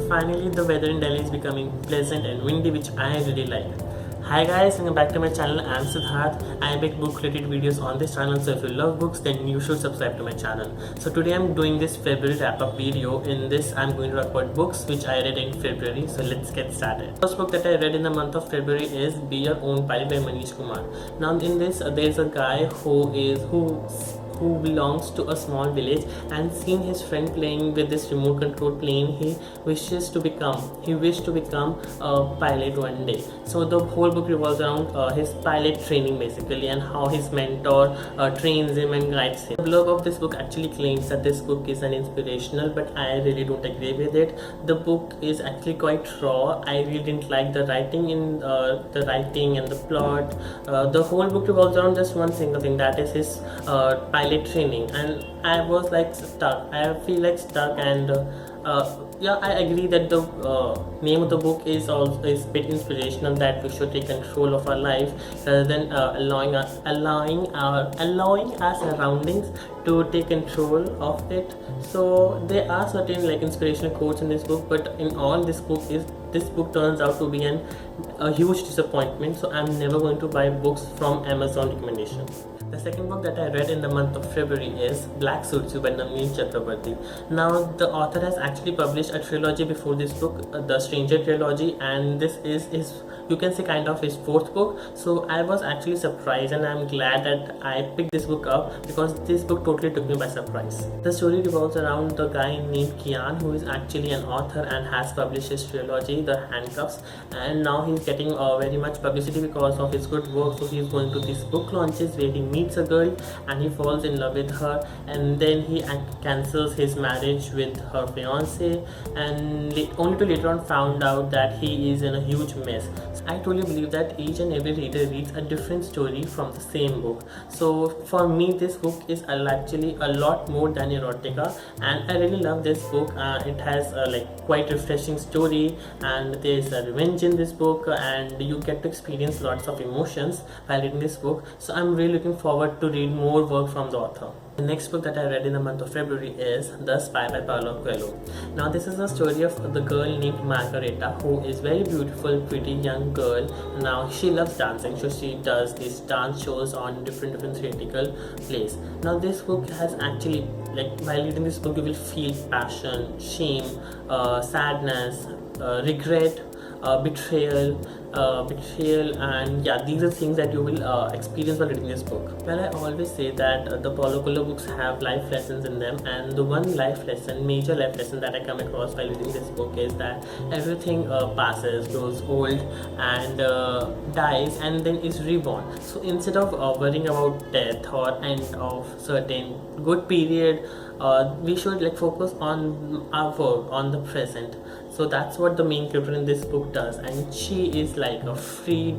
finally the weather in Delhi is becoming pleasant and windy, which I really like. Hi guys, welcome back to my channel. I am Siddharth. I make book related videos on this channel, so if you love books then you should subscribe to my channel. So today I'm doing this February wrap up video. In this I'm going to talk about books which I read in February, so let's get started. First book that I read in the month of February is Be Your Own Pilot by Manish Kumar. Now in this there is a guy who belongs to a small village, and seeing his friend playing with this remote control plane, he wished to become a pilot one day. So the whole book revolves around his pilot training basically, and how his mentor trains him and guides him. The blurb of this book actually claims that this book is an inspirational, but I really don't agree with it. The book is actually quite raw. I really didn't like the writing and the plot. The whole book revolves around just one single thing, that is his pilot training, and I was like stuck. I feel like stuck, and yeah, I agree that the name of the book is a bit inspirational, that we should take control of our life rather than allowing our surroundings to take control of it. So there are certain like inspirational quotes in this book, but in all, this book turns out to be a huge disappointment. So I'm never going to buy books from Amazon recommendation. The second book that I read in the month of February is Black Suits by Navneet Chakrabarty. Now the author has actually published a trilogy before this book, the Stranger trilogy, and this is you can say kind of his fourth book. So I was actually surprised, and I'm glad that I picked this book up because this book totally took me by surprise. The story revolves around the guy named Kian, who is actually an author and has published his trilogy, The Handcuffs, and now he's getting very much publicity because of his good work. So he's going to these book launches where he meets a girl and he falls in love with her, and then he cancels his marriage with her fiance, and only to later on found out that he is in a huge mess. I truly believe that each and every reader reads a different story from the same book. So for me, this book is actually a lot more than erotica, and I really love this book. It has like quite refreshing story, and there is a revenge in this book, and you get to experience lots of emotions while reading this book. So I'm really looking forward to read more work from the author. The next book that I read in the month of February is The Spy by Paulo Coelho. Now this is the story of the girl named Margareta, who is very beautiful, pretty young girl. Now she loves dancing, so she does these dance shows on different theatrical plays. Now this book has actually, like, while reading this book you will feel passion, shame, sadness, regret, betrayal, and yeah, these are things that you will experience while reading this book. Well, I always say that the Paulo Coelho books have life lessons in them, and the one major life lesson that I come across while reading this book is that everything passes, grows old, and dies, and then is reborn. So instead of worrying about death or end of certain good period, we should like focus on our work, on the present. So that's what the main character in this book does, and she is like free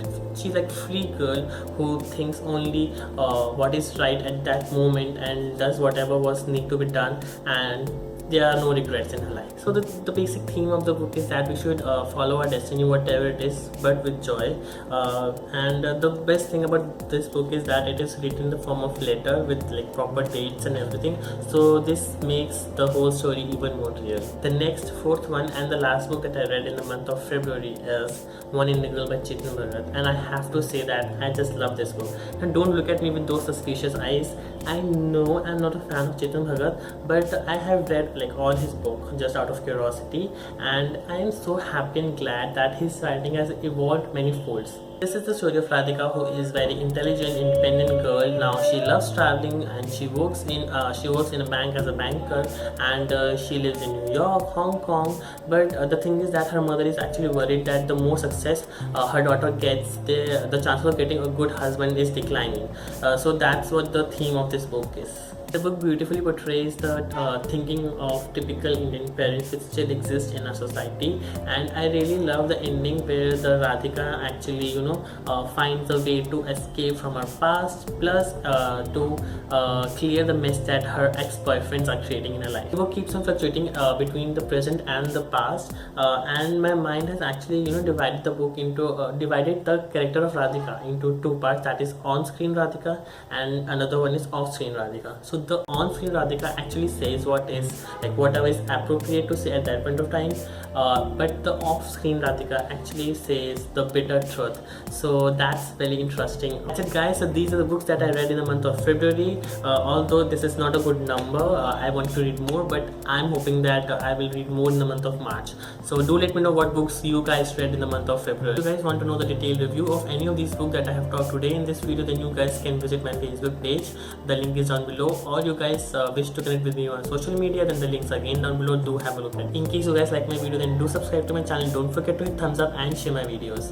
girl who thinks only what is right at that moment and does whatever was need to be done, and there are no regrets in her life. So the basic theme of the book is that we should follow our destiny, whatever it is, but with joy. And the best thing about this book is that it is written in the form of letter with like proper dates and everything. So this makes the whole story even more real. The next fourth one and the last book that I read in the month of February is One Integral by Chetan Bhagat, and I have to say that I just love this book. And don't look at me with those suspicious eyes. I know I'm not a fan of Chetan Bhagat, but I have read like all his book just out of curiosity, and I am so happy and glad that his writing has evolved many folds. This is the story of Radhika, who is very intelligent, independent girl. Now she loves traveling, and she works in a bank as a banker, and she lives in New York, Hong Kong. But the thing is that her mother is actually worried that the more success her daughter gets, the chances of getting a good husband is declining. So that's what the theme of this book is. The book beautifully portrays the thinking of typical Indian parents which still exist in our society, and I really love the ending where the Radhika actually finds a way to escape from her past, plus to clear the mess that her ex-boyfriends are creating in her life. The book keeps on fluctuating between the present and the past, and my mind has actually divided the book into divided the character of Radhika into two parts, that is on-screen Radhika and another one is off-screen Radhika. So So the on-screen Radhika actually says what is like whatever is appropriate to say at that point of time, but the off-screen Radhika actually says the bitter truth. So that's very interesting. That's it, guys. So these are the books that I read in the month of February. Although this is not a good number, I want to read more, but I'm hoping that I will read more in the month of March. So do let me know what books you guys read in the month of February. If you guys want to know the detailed review of any of these books that I have talked today in this video, then you guys can visit my Facebook page. The link is down below. Or you guys wish to connect with me on social media, then the links are again down below. Do have a look at it. In case you guys like my video, then do subscribe to my channel. Don't forget to hit thumbs up and share my videos.